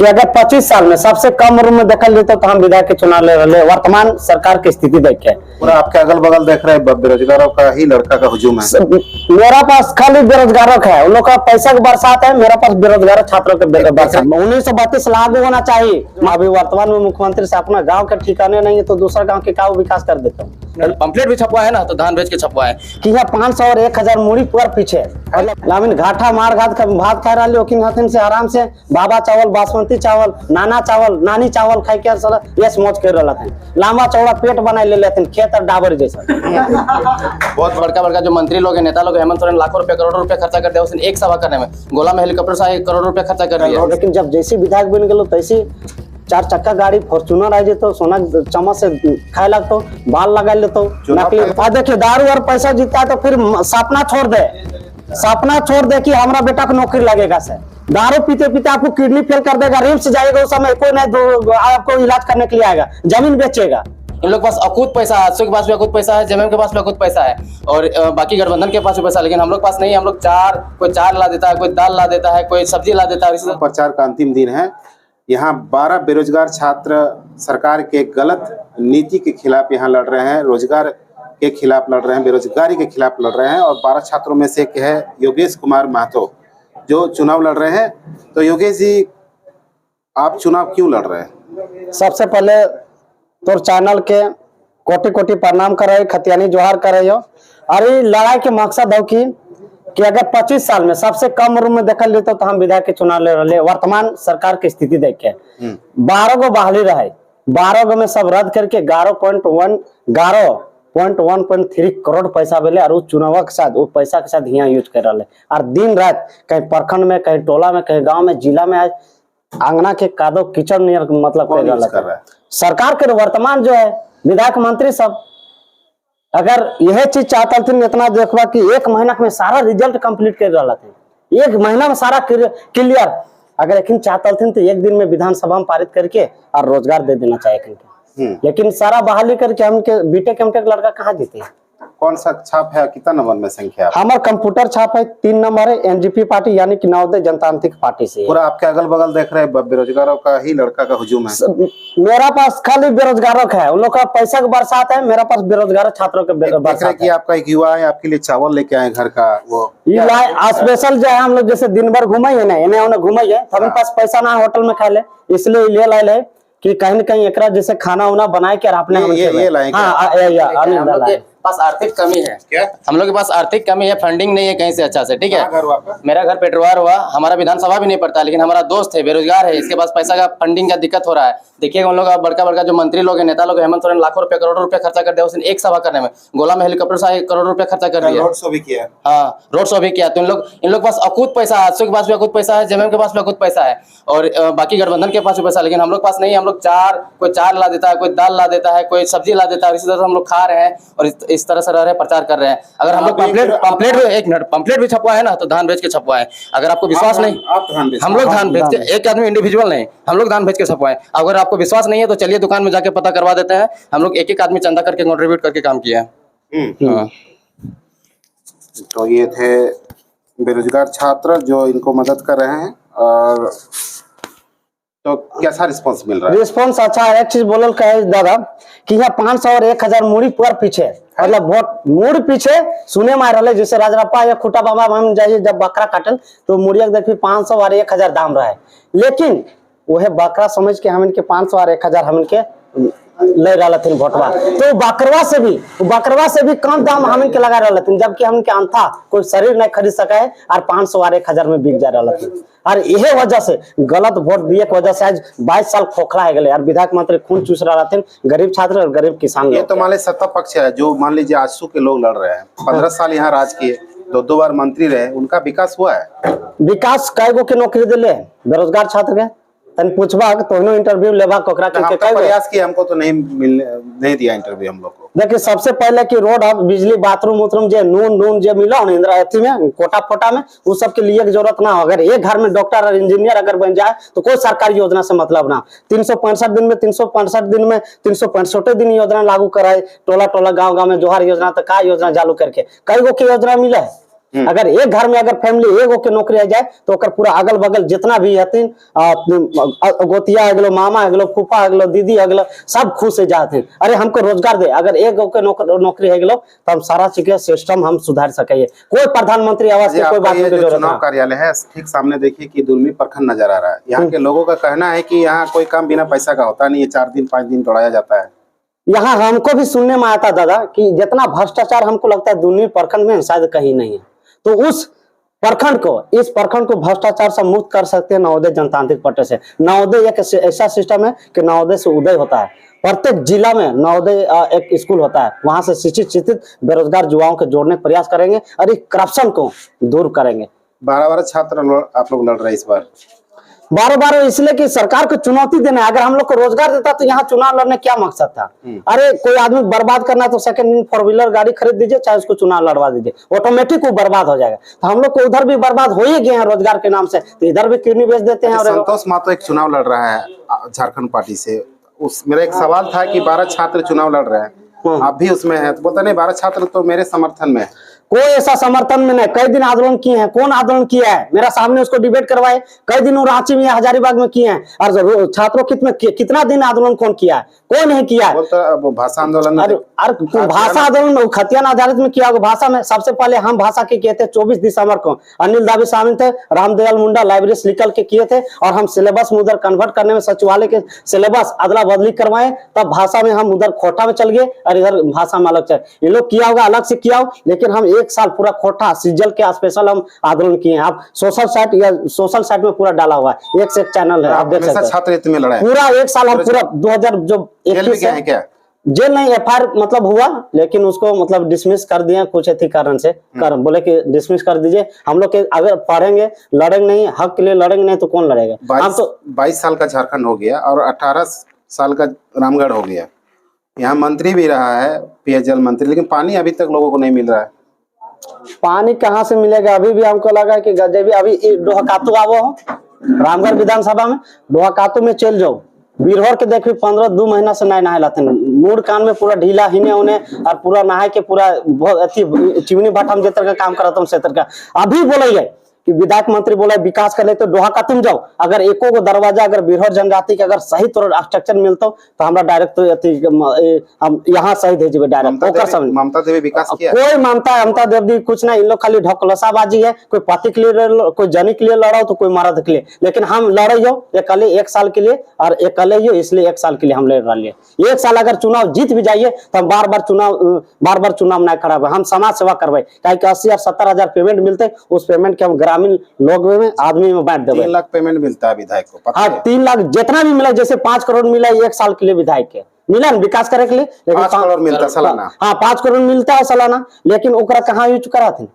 कि अगर 25 साल में सबसे कम उम्र में देखल जेतो तो हम विधायक के चुनाव ले रहे वर्तमान सरकार की स्थिति देख के। पूरा आपके अगल बगल देख रहे हैं बेरोजगारों का ही लड़का का हुजूम है। मेरा पास खाली बेरोजगारों का है, उन लोग का पैसा का बरसात है, मेरा पास बेरोजगार छात्रों के बरसात। 1932 लागू होना चाहिए। अभी वर्तमान में मुख्यमंत्री से अपना गाँव के ठिकाने नहीं है तो दूसरा गाँव के क्या विकास कर देता हूँ। पंपलेट भी छपवा है ना, तो धान बेच के छपवा है कि यहाँ 500 और 1000 मुड़ी पर पीछे लामिन घाटा मार घाट भात खा रहा लेकिन हथिन से आराम से बाबा चावल, बासमती चावल, नाना चावल, नानी चावल खाई के यस मौज कर रहा था। लंबा चौड़ा पेट बना ले लेते खेत और डाबर जैसा। बहुत बड़का बड़का जो मंत्री लोग हैं, नेता लोग, हेमंत सोरेन लाखों रुपए करोड़ों रुपए खर्चा कर दिया उसने एक सभा करने में। गोला में हेलीकॉप्टर से करोड़ों रुपए खर्चा कर दिया। लेकिन जब जैसी विधायक बन गए तैसी 4 चक्का गाड़ी फॉर्च्यूनर आ जेतो, सोना चम्मच से खाए लगतो, बाल लगा लेतो नकली। देखिए दारू और पैसा जीतता है तो फिर सपना छोड़ दे कि हमारा बेटा को नौकरी लगेगा। से दारू पीते पीते आपको किडनी फेल कर देगा, रिम्स जाएगा, उस समय कोई नहीं आपको इलाज करने के लिए आएगा, जमीन बेचेगा। इन लोग के पास अकूत पैसा है, आजसू के पास भी अकूत पैसा है, जमीन के पास भी अकूत पैसा है और बाकी गठबंधन के पास भी पैसा, लेकिन हम लोग पास नहीं है। हम लोग कोई चार ला देता है, कोई दाल ला देता है, कोई सब्जी ला देता है। प्रचार का अंतिम दिन है। यहाँ 12 बेरोजगार छात्र सरकार के गलत नीति के खिलाफ यहाँ लड़ रहे हैं, रोजगार के खिलाफ लड़ रहे हैं, बेरोजगारी के खिलाफ लड़ रहे हैं। और 12 छात्रों में से एक है योगेश कुमार महतो जो चुनाव लड़ रहे हैं। तो योगेश जी, आप चुनाव क्यों लड़ रहे हैं? सबसे पहले तो चैनल के कोटि कोटि प्रणाम करे, खतियानी जोहार करे हो। अरे लड़ाई के मकसद हो कि अगर 25 साल में सबसे कम उम्र में देखल जेतो तो हम विधायक के चुनाव ले रहे वर्तमान सरकार की स्थिति देख के। 12 गो बहाली रहे, 12 गो में सब रद्द करके 11.1.3 करोड़ पैसा मिले और उस चुनाव के साथ, उस पैसा के साथ यहाँ यूज कर रहे और दिन रात कहीं प्रखंड में, कहीं टोला में, कहीं गाँव में, जिला में आज आंगना के कादो किचन नहीं मतलब कर रहा है सरकार के वर्तमान जो है विधायक मंत्री सब। अगर यह चीज चाहता थे इतना देखवा कि 1 महीना में सारा रिजल्ट कंप्लीट कर रहा थे, 1 महीना में सारा क्लियर। अगर एक चाहता थे तो 1 दिन में विधानसभा में पारित करके और रोजगार दे देना चाहिए। लेकिन सारा बहाली करके हमके बीटेक एमटेक लड़का कहाँ जीते हैं। कौन सा छाप है, कितना नंबर में संख्या? हमारा कंप्यूटर छाप है 3 नंबर है, एनजीपी पार्टी यानी कि नवोदय जनतांत्रिक पार्टी से। पूरा आपके अगल बगल देख रहे हैं बेरोजगारों का ही लड़का का हुजूम है। मेरा पास खाली बेरोजगारों का है, उन लोग का पैसा का बरसात है, मेरा पास बेरोजगार छात्रों के बरसात है। आपका एक युवा है, आपके लिए चावल लेके आए घर का, वो स्पेशल जो है हम लोग जैसे दिन भर घूमे है ना, इन्हें उन्हें घूमे है, हमारे पास पैसा ना होटल में खा ले, इसलिए ले लाए कि कहीं न कहीं एकरा जैसे खाना उना बनाए के अपने पास आर्थिक कमी है। क्या हम लोग के पास आर्थिक कमी है, फंडिंग नहीं है कहीं से अच्छा से। ठीक है, मेरा घर पेटरवार हुआ, हमारा विधानसभा भी नहीं पड़ता, लेकिन हमारा दोस्त है बेरोजगार है, इसके पास पैसा का फंडिंग का दिक्कत हो रहा है। देखिए हम लोग बड़का बड़का जो मंत्री लोग हैं, नेता लोग, हेमंत सोरेन लाखों रुपए करोड़ों रुपए खर्चा कर दिया उसने एक सभा करने में। गोला में हेलीकॉप्टर से करोड़ों रुपए खर्चा कर दिया, रोड शो भी किया। हाँ, रोड शो भी किया। तो इन लोग पास अकूत पैसा है, आजसू के पास भी अकूत पैसा है, जमीन के पास भी अकूत पैसा है और बाकी गठबंधन के पास भी पैसा, लेकिन हम लोग पास नहीं है। हम लोग कोई चार ला देता है, कोई दाल ला देता है, कोई सब्जी ला देता है, इसी तरह से हम लोग खा रहे हैं और इस तरह से रह रहे, प्रचार कर रहे हैं। अगर हम लोग पंपलेट भी छपवा है ना, तो धान बेच के छपवा है। अगर आपको विश्वास नहीं, हम लोग धान बेच के, एक आदमी इंडिविजुअल नहीं, हम लोग धान बेच के छपवाए। अगर आपको विश्वास नहीं है तो चलिए दुकान में जाके पता करवा देते हैं। हम लोग एक आदमी चंदा करके कंट्रीब्यूट करके काम किया है। तो ये थे बेरोजगार छात्र जो इनको मदद कर रहे हैं। और तो कैसा रिस्पांस मिल रहा है? रिस्पांस अच्छा है। एक चीज बोलल कहे दादा कि यहाँ 500 और 1000 मुड़ी पर पीछे, मतलब वोट मुड़ पीछे सुने में आ रहा है। जैसे राजरप्पा या खुटा बाबा हम जाइए जब बकरा काटल तो मुड़िया देखिए 500 और 1000 दाम रहा है, लेकिन वह बकरा समझ के हम इनके 500 और 1000 हम इनके ले रहा थे भोटवा। तो बकरवा से भी कम दाम हम इनके लगा रहा थे, जबकि हम इनके अंथा कोई शरीर नहीं खरीद सका है और 500 और 1000 में बिक जा रहा थे। और यही वजह से गलत वोट दिए की वजह से आज 22 साल खोखला है गए और विधायक मंत्री खून चूस रहा थे गरीब छात्र और गरीब किसान। ये तो मान लीजिए सत्ता पक्ष है, जो मान लीजिए आजसू के लोग लड़ रहे हैं, 15 साल यहाँ राज किए, 2 बार मंत्री रहे, उनका विकास हुआ है? विकास कई गो के नौकरी दिले बेरोजगार छात्र के तन पूछबा तो इंटरव्यू लेबा कोकरा के प्रयास किया, हमको तो नहीं दिया इंटरव्यू हम लोग को। देखिए सबसे पहले कि रोड अब बिजली बाथरूम जे नून जे मिला इंदिरा अथी में कोटा फोटा में उस सब के लिए जरूरत ना हो। अगर एक घर में डॉक्टर और इंजीनियर अगर बन जाए तो कोई सरकारी योजना से मतलब ना। 365 दिन में 365 दिन योजना लागू कराए, टोला गाँव में जोहार योजना तो का योजना चालू करके कई गो की योजना मिला है। अगर एक घर में अगर फैमिली एगो के नौकरी आ जाए तो ओकर पूरा अगल बगल जितना भी हथिन गोतिया हो गेलो, मामा हो गेलो, फूफा हो गेलो, दीदी हो गेलो, सब खुश हो जाते। अरे हमको रोजगार दे, अगर एगो के नौकरी हो गेलो तो हम सारा चीज के सिस्टम हम सुधार सके। कोई प्रधानमंत्री आवास की कोई बात ये की जो जरूरत चुनाव नहीं। कार्यालय है ठीक सामने देखिए कि दुलमी प्रखंड नजर आ रहा है। यहाँ के लोगों का कहना है कि यहाँ कोई काम बिना पैसा का होता नहीं है, 4 दिन 5 दिन दौड़ाया जाता है। यहाँ हमको भी सुनने में आता दादा कि जितना भ्रष्टाचार हमको लगता है दुलमी प्रखंड में शायद कहीं नहीं है। तो उस प्रखंड को, इस प्रखंड को भ्रष्टाचार से मुक्त कर सकते हैं नवोदय जनतांत्रिक पार्टी से। नवोदय एक ऐसा सिस्टम है कि नवोदय से उदय होता है। प्रत्येक जिला में नवोदय एक स्कूल होता है, वहां से शिक्षित बेरोजगार युवाओं को जोड़ने का प्रयास करेंगे और इस करप्शन को दूर करेंगे। 12 छात्र आप लोग लड़ रहे हैं इस बार। 12 इसलिए कि सरकार को चुनौती देना है। अगर हम लोग को रोजगार देता तो यहाँ चुनाव लड़ने क्या मकसद था? अरे कोई आदमी बर्बाद करना है तो सेकंड हैंड 4 व्हीलर गाड़ी खरीद दीजिए, चाहे उसको चुनाव लड़वा दीजिए, ऑटोमेटिक वो बर्बाद हो जाएगा। तो हम लोग को उधर भी बर्बाद हो ही गए हैं रोजगार के नाम से, तो इधर भी किडनी बेच देते हैं। और संतोष महतो एक चुनाव लड़ रहा है झारखंड पार्टी से। मेरा एक सवाल था कि 12 छात्र चुनाव लड़ रहे हैं, आप भी उसमें हैं, तो बोलते नहीं 12 छात्र तो मेरे समर्थन में है। कोई ऐसा समर्थन में नहीं। कई दिन आंदोलन किए हैं, कौन आंदोलन किया है? मेरा सामने उसको डिबेट करवाए। कई दिन वो रांची में, हजारीबाग में किए हैं। और छात्रों कितना दिन आंदोलन कौन किया है? कोई नहीं किया है। भाषा आंदोलन भाषा आंदोलन खतियान आधारित में किया। भाषा में सबसे पहले हम भाषा के किए थे 24 दिसंबर को। अनिल दावी शामिल थे, रामदयाल मुंडा लाइब्रेरी निकल के किए थे, और हम सिलेबस में उधर कन्वर्ट करने में सचिवालय के सिलेबस अदला बदली करवाए। तब भाषा में हम उधर खोटा में चल गए और इधर भाषा में अलग चल। ये लोग किया होगा अलग से किया हो, लेकिन हम 1 साल पूरा खोटा सीजल के स्पेशल हम आंदोलन किए हैं। आप सोशल साइट में पूरा डाला हुआ है, एक से एक चैनल है, आप देख सकते हैं। छात्र हित में लड़ा है पूरा 1 साल हम पूरा 2021 क्या जेल नहीं, FIR मतलब हुआ, लेकिन उसको मतलब डिसमिस कर दिया कुछ ऐसी कारण से। बोले कि डिसमिस कर दीजिए, हम लोग के अगर पढ़ेंगे लड़ेंगे नहीं, हक के लिए लड़ेंगे नहीं तो कौन लड़ेगा? हम तो 22 साल का झारखंड हो गया और 18 साल का रामगढ़ हो गया। यहाँ मंत्री भी रहा है, पेयजल मंत्री, लेकिन पानी अभी तक लोगों को नहीं मिल रहा है। पानी कहाँ से मिलेगा? अभी भी हमको लगा कि गजबी। अभी डोहकातू आवो हो रामगढ़ विधानसभा में, डोहकातू में चल जाओ, बीरहर के देखिए 15-2 महीना से नहीं नहा लाते, मूड कान में पूरा ढीला हिने उन्हें, और पूरा नहाए के पूरा चिमनी भाटा जेतर का काम करता हूँ सेतर का। अभी बोले कि विधायक मंत्री बोले विकास कर ले तो डोहाका तुम जाओ, अगर एको को दरवाजा अगर बीरहर जनजाति के अगर सही तौर स्ट्रक्चर मिलता तो हमरा डायरेक्ट तो हम यहाँ सही भेजे डायरेक्ट। ममता देवी विकास किया? कोई ममता देवी कुछ नहीं, इन लोग खाली ढकोलसाबाजी है। कोई पति के लिए, कोई जनी के लिए लड़ाओ तो कोई मर्द के लिए, लेकिन हम लड़े हो अकेले 1 साल के लिए, और अकेले ही इसलिए 1 साल के लिए हम लड़ रहे हैं। 1 साल अगर चुनाव जीत भी जाइए तो हम बार बार चुनाव नहीं खड़ा, हम समाज सेवा करवाए। 80 और 70 हजार पेमेंट मिलते, उस पेमेंट के हम ग्रामीण लोग में आदमी में बांट देंगे। 3 लाख पेमेंट मिलता है विधायक को। हाँ 3 लाख जितना भी मिला, जैसे 5 करोड़ मिला 1 साल के लिए विधायक के मिला विकास करे के लिए, लेकिन 5 करोड़ मिलता सालाना। हाँ 5 करोड़ मिलता है सालाना, लेकिन ओकरा कहाँ यूज कराते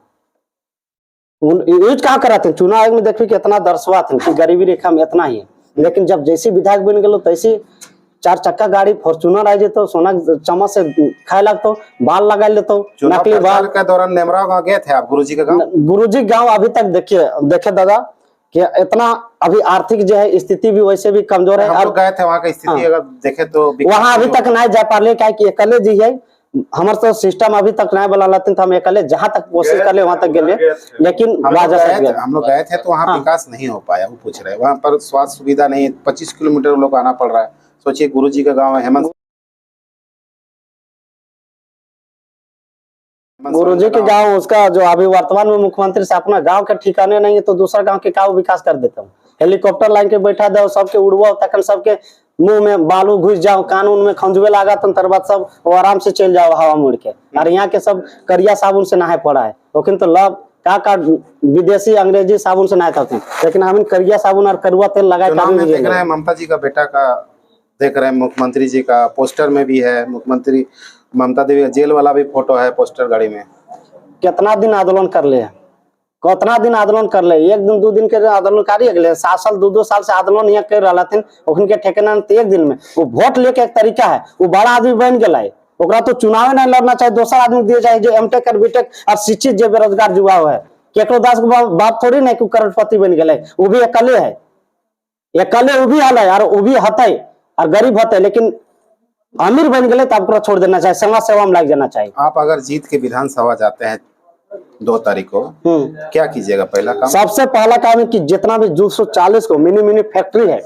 यूज कहाँ कराते? चुनाव आयोग में देखिए कितना दर्शवा थे कि गरीबी रेखा में इतना ही है, लेकिन जब जैसे विधायक बन गए तैसे 4 चक्का गाड़ी फॉर्चूनर आ जेतो, सोना चम्मच से खाए लगतो, बाल लगा लेतो, नकली बाल। के दौरान नेमराव गांव गए थे आप? गुरुजी का गांव? गुरुजी गांव अभी तक देखे दादा कि इतना अभी आर्थिक जो है स्थिति भी वैसे भी कमजोर है। हम गए थे वहाँ का स्थिति अगर देखे तो वहाँ अभी तक नहीं जा पा रहे, क्या कि अकेले जी है हमारे तो सिस्टम अभी तक नहीं बना लाते, हम अकेले जहाँ तक कोशिश कर ले वहां तक गए, लेकिन हम लोग गए थे तो वहाँ विकास नहीं हो पाया। वो पूछ रहे वहाँ पर स्वास्थ्य सुविधा नहीं, 25 किलोमीटर लोग आना पड़ रहा है। सोचिए गुरुजी का गांव है हेमंत, गुरुजी के गांव, उसका जो अभी वर्तमान में मुख्यमंत्री से अपना गांव के ठिकाने नहीं है तो दूसरा गांव के का विकास कर देता हूँ। हेलीकॉप्टर लाइन के बैठा दो, सबके उड़वा तक सबके मुंह में बालू घुस जाओ, कानून में खंजुए लगा तर बाद सब आराम से चल जाओ हवा मुड़ के। और यहाँ के सब करिया साबुन से नहाए पड़ा है, लेकिन तो लब का विदेशी अंग्रेजी साबुन से नहाते हैं, लेकिन हम करिया साबुन और करुआ तेल लगाए। देख रहे हैं ममता जी का बेटा का, देख रहे हैं मुख्यमंत्री जी का पोस्टर में भी है, मुख्यमंत्री ममता देवी जेल वाला भी फोटो है पोस्टर गाड़ी में। कितना दिन आंदोलन कर ले, कितना दिन आंदोलन कर ले, 1 दिन 2 दिन के आंदोलनकारी अगले 7 साल 2 साल से आंदोलन यहाँ कर रहा थे, उनके ठेकेना 1 दिन में। वो वोट लेके एक तरीका है, वो बड़ा आदमी बन गया है, ओकरा तो चुनाव नहीं लड़ना चाहिए, दूसरा आदमी दिए जाए जो एमटेक और बीटेक और शिक्षित जो बेरोजगार युवा है। केकरो दास के बाप थोड़ी नहीं करोड़पति बन गए, वो भी अकेले है, अकेले वो भी हाल है, और वो भी हते और गरीब हते, लेकिन अमीर बन गए तो आपको छोड़ देना चाहिए, समाज सेवा में लग जाना चाहिए। आप अगर जीत के विधानसभा जाते हैं 2 तारीख को क्या कीजिएगा? पहला काम सबसे पहला काम है कि जितना भी 240 को मिनी मिनी फैक्ट्री है,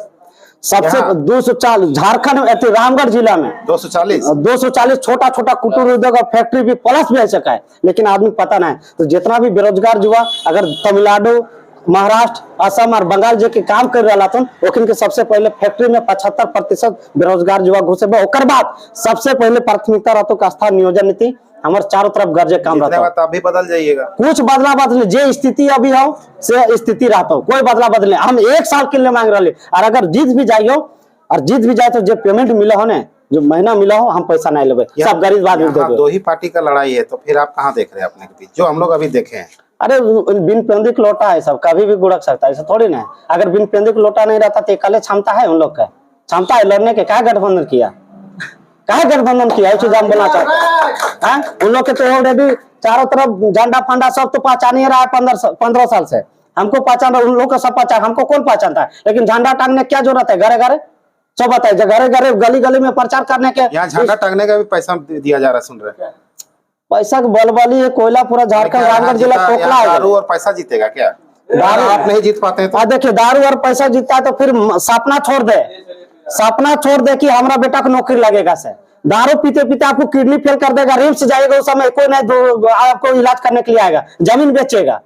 सबसे यहाँ? 240 झारखंड में, रामगढ़ जिला में 240 छोटा छोटा कुटीर उद्योग और फैक्ट्री भी प्लस भी ऐसा का है, लेकिन आदमी पता नहीं। तो जितना भी बेरोजगार युवा अगर तमिलनाडु, महाराष्ट्र, असम और बंगाल जो के काम कर रहा था, ओखिन के सबसे पहले फैक्ट्री में 75% बेरोजगार युवा घुसे। ओकर बाद सबसे पहले प्राथमिकता रहता का स्थान नियोजन नीति हमारे चारों तरफ गर्जे काम रहता है। अभी बदल जाइएगा, कुछ बदला बदले जे स्थिति अभी हो से स्थिति रहता हो, कोई बदला बदले। हम 1 साल के लिए मांग रहे, और अगर जीत भी जाइयो और जीत भी जाए तो जो पेमेंट मिला हो ना, जो महीना मिला हो, हम पैसा नहीं लेबे, सब गरीब आदमी देबे। 2 ही पार्टी का लड़ाई है, तो फिर आप कहाँ देख रहे हैं अपने के बीच, जो हम लोग अभी देखे हैं? अरे बिन पेंदी का लोटा है, सब कभी भी गुड़क सकता है, ऐसा थोड़ी ना है। अगर बिन पेंदी का लोटा नहीं रहता तो कल क्षमता है उन लोग का, क्षमता है लड़ने के। क्या गठबंधन किया, क्या गठबंधन किया, चीज हम बोलना चाहते हैं। उन लोग के तो ऑलरेडी चारों तरफ झंडा फंडा सब तो पहचान ही रहा है 15 साल से। हमको पहचान, उन लोग को सब पहचान, हमको कौन पहचानता है? लेकिन झंडा टांगने क्या जरूरत है? घरे घरे सब बताए, घरे घरे गली गली में प्रचार करने के। यहाँ झंडा टांगने का भी पैसा दिया जा रहा है, सुन रहे हैं? पैसा बलबली है, कोयला पूरा झारखंड रामगढ़ जिला खोखला है। दारू और पैसा जीतेगा क्या? दारू आप नहीं जीत पाते हैं तो? देखिए, दारू और पैसा जीतता है तो फिर सपना छोड़ दे, सपना छोड़ दे कि हमारा बेटा को नौकरी लगेगा से। दारू पीते पीते आपको किडनी फेल कर देगा, रिम्स जाएगा, उस समय कोई नहीं आपको इलाज करने के लिए आएगा, जमीन बेचेगा,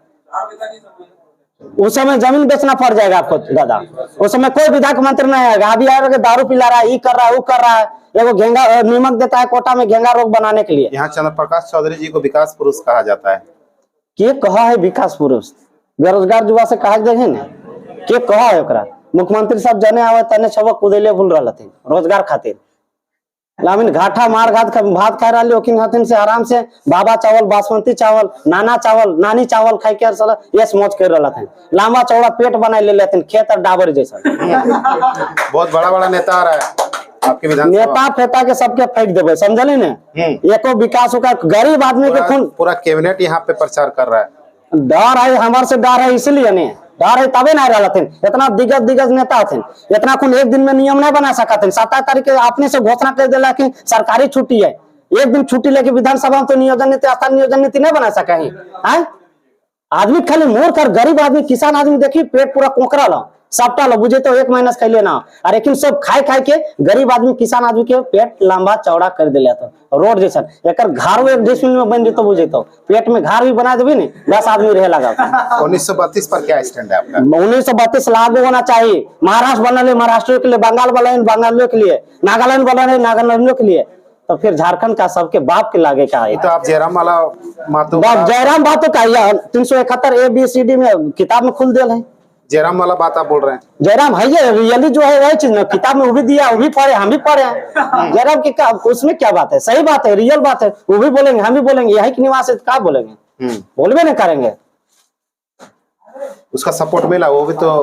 उस समय जमीन बेचना पड़ जाएगा आपको दादा। उस समय कोई विधायक मंत्री नहीं आएगा। अभी आएगा दारू पिला रहा है, ये कर रहा है, वो कर रहा है, एगो घेंगा नीमक देता है कोटा में घेंगा रोग बनाने के लिए। यहाँ चंद्र प्रकाश चौधरी जी को विकास पुरुष कहा जाता है। के कहा है विकास पुरुष? बेरोजगार युवा से कहा देखे ना, के कहा है ओकरा? मुख्यमंत्री साहब जने आवे तने सब कुदेले भूल रहा थे रोजगार खातिर। लामिन घाटा मार घाट भात खा रहा ओकिन हथिन से आराम से बाबा चावल, बासमती चावल, नाना चावल, नानी चावल खाई के साला यस मौज कर रहा थे। लंबा चौड़ा पेट बनाए ले लेते खेत और डाबर जैसा। बहुत बड़ा बड़ा नेता आ रहा है आपके विधानसभा। नेता फेता के सबके फेंक देवे, समझली ने? एको विकास होगा, गरीब आदमी के खून पूरा कैबिनेट यहाँ पे प्रचार कर रहा है। डर है, हमारे से डर है, इसलिए नहीं डर है तबे नहीं रहा थे। इतना दिग्गज नेता थे, इतना खून एक दिन में नियम नहीं बना सका थे। 27 तारीख के अपने से घोषणा कर दिला कि सरकारी छुट्टी है, एक दिन छुट्टी लेके विधानसभा में तो नियोजन नीति, स्थानीय नियोजन नीति नहीं बना सका है। आदमी खाली मोर कर, गरीब आदमी, किसान आदमी देखी पेट पूरा कोकरा ला, सबटा लो बुझे तो 1 महीना से खैले ना, और लेकिन सब खाए खाए के गरीब आदमी, किसान आदमी के पेट लंबा चौड़ा कर दिले तो रोड जैसा। एक घर एक डिसमिल में बन जेतो बुझे तो पेट में घर भी बना देवी नहीं, 10 आदमी रहे लगा। 1932 पर क्या स्टैंड है आपका? 1932 लागू होना चाहिए। महाराष्ट्र बनल महाराष्ट्र के लिए, बंगाल बनल बंगालियों के लिए, नागालैंड बनल नागालैंडियों के लिए, तो फिर झारखंड का सबके बाप के लागे का है। तो आप जयराम वाला मातो जयराम बात तो का 371 ABCD में किताब में खुल दिया है। जयराम वाला बात आप बोल रहे हैं? जयराम है ये रियली जो है वही चीज ना, किताब में वो भी दिया, वो भी पढ़े, हम भी पढ़े हैं। जयराम की उसमें क्या बात है? सही बात है, रियल बात है, वो भी बोलेंगे, हम भी बोलेंगे। यही के निवास है, क्या बोलेंगे? बोलबे नहीं करेंगे। उसका सपोर्ट मिला, वो भी तो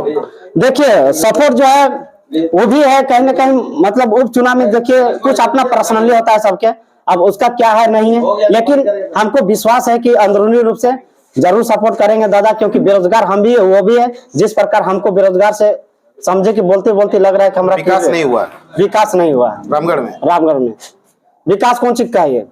देखिए सपोर्ट जो है वो भी है कहीं ना कहीं, मतलब उपचुनाव में देखिए कुछ अपना पर्सनली होता है सबके, अब उसका क्या है नहीं है, लेकिन हमको विश्वास है कि अंदरूनी रूप से जरूर सपोर्ट करेंगे दादा, क्योंकि बेरोजगार हम भी है, वो भी है। जिस प्रकार हमको बेरोजगार से समझे कि बोलते बोलते लग रहा है कि हमारा विकास नहीं हुआ, विकास नहीं हुआ रामगढ़ में विकास कौन चीज का है?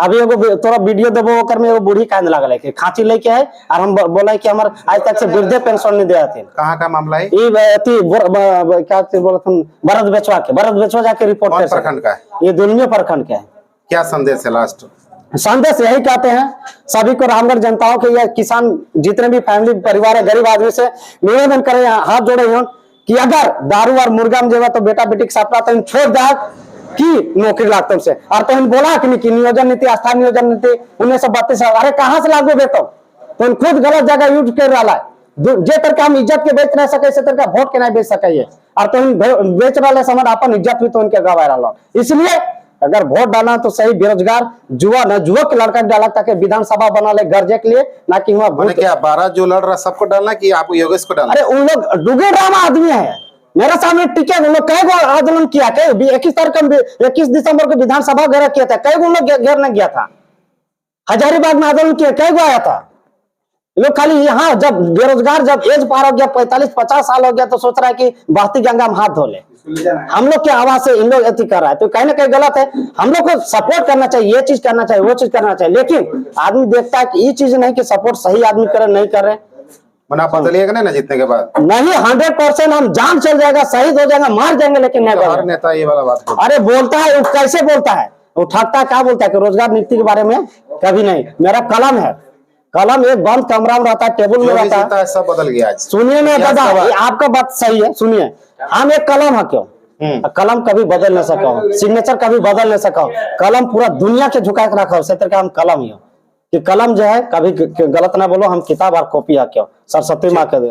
अभी एगो तोरा वीडियो देबो, ओकर में एगो बूढ़ी कांद लागल है, खांची लेके है, और हम बोला कि हमार आज तक से वृद्धे पेंशन नहीं दिया थे। कहाँ का मामला है? क्या बोलते बरद बेचवा जाके रिपोर्ट कर प्रखंड का है, ये दुलमी प्रखंड का है। क्या संदेश है? लास्ट संदेश यही कहते हैं सभी को, रामगढ़ जनताओं के, या किसान जितने भी फैमिली परिवार है, गरीब आदमी से निवेदन करें, हाथ जोड़े कि अगर दारू और मुर्गा में जेवा तो बेटा बेटी के सपना तो छोड़ दे कि नौकरी लागत से। और तो बोला कि नियोजन नीति, स्थानीय नियोजन नीति 1932, अरे कहाँ से लागू बेटो? तो खुद गलत जगह यूज कर रहा है। जे तरह हम इज्जत के बेच नहीं सके, तरह वोट के नहीं बेच सके, और तो बेच रहा समझ अपन इज्जत भी तो उनके गवा रहा। इसलिए अगर वोट डालना तो सही बेरोजगार युवा न युवक लड़का डाला, ताकि विधानसभा बना ले गर्जे के लिए, ना कि वहाँ क्या 12 जो लड़ रहा सबको डालना कि आप योगेश को डालना? अरे उन लोग डुगे ड्रामा आदमी है, मेरे सामने टिके उन लोग कई गो आंदोलन किया, 21 दिसंबर को विधानसभा घेरा किया था, कई गो लोग घेरने गया था, हजारीबाग में आंदोलन किया, कई गो आया था, ये लोग खाली यहाँ जब बेरोजगार जब एज पार हो गया 45-50 साल हो गया तो सोच रहा है कि बहती गंगा में हाथ धो ले। हम लोग के आवाज से इन लोग अति कर रहा है, तो कहीं ना कहीं गलत है। हम लोग को सपोर्ट करना चाहिए, ये चीज करना चाहिए, वो चीज करना चाहिए, लेकिन आदमी देखता है कि ये चीज नहीं कि सपोर्ट सही आदमी करे नहीं कर रहे। मना बदलिएगा ना जीतने के बाद? नहीं, 100% हम जान चल जाएगा, शहीद हो जाएगा, मार जाएंगे, लेकिन नहीं तो हर करेंगे। नेता ये वाला बात बोलता अरे बोलता है, वो कैसे बोलता है, वो ठाकता है, क्या बोलता है कि रोजगार नीति के बारे में कभी नहीं। मेरा कलम है, कलम एक बंद कमरा में रहता है, टेबल में जो भी रहता जीता है। है सब बदल गया आज। सुनिए ना इतिहास दादा, का बात। ये आपका बात सही है, सुनिए। हम एक कलम है, क्यों कलम कभी बदल नहीं सका हो, सिग्नेचर कभी बदल नहीं सका हो, कलम पूरा दुनिया के झुका के रखा हो, इसी तरह का हम कलम ही हो कि कलम जो है कभी गलत ना बोलो। हम किताब और कॉपी है, क्यों सरस्वती माँ के दे।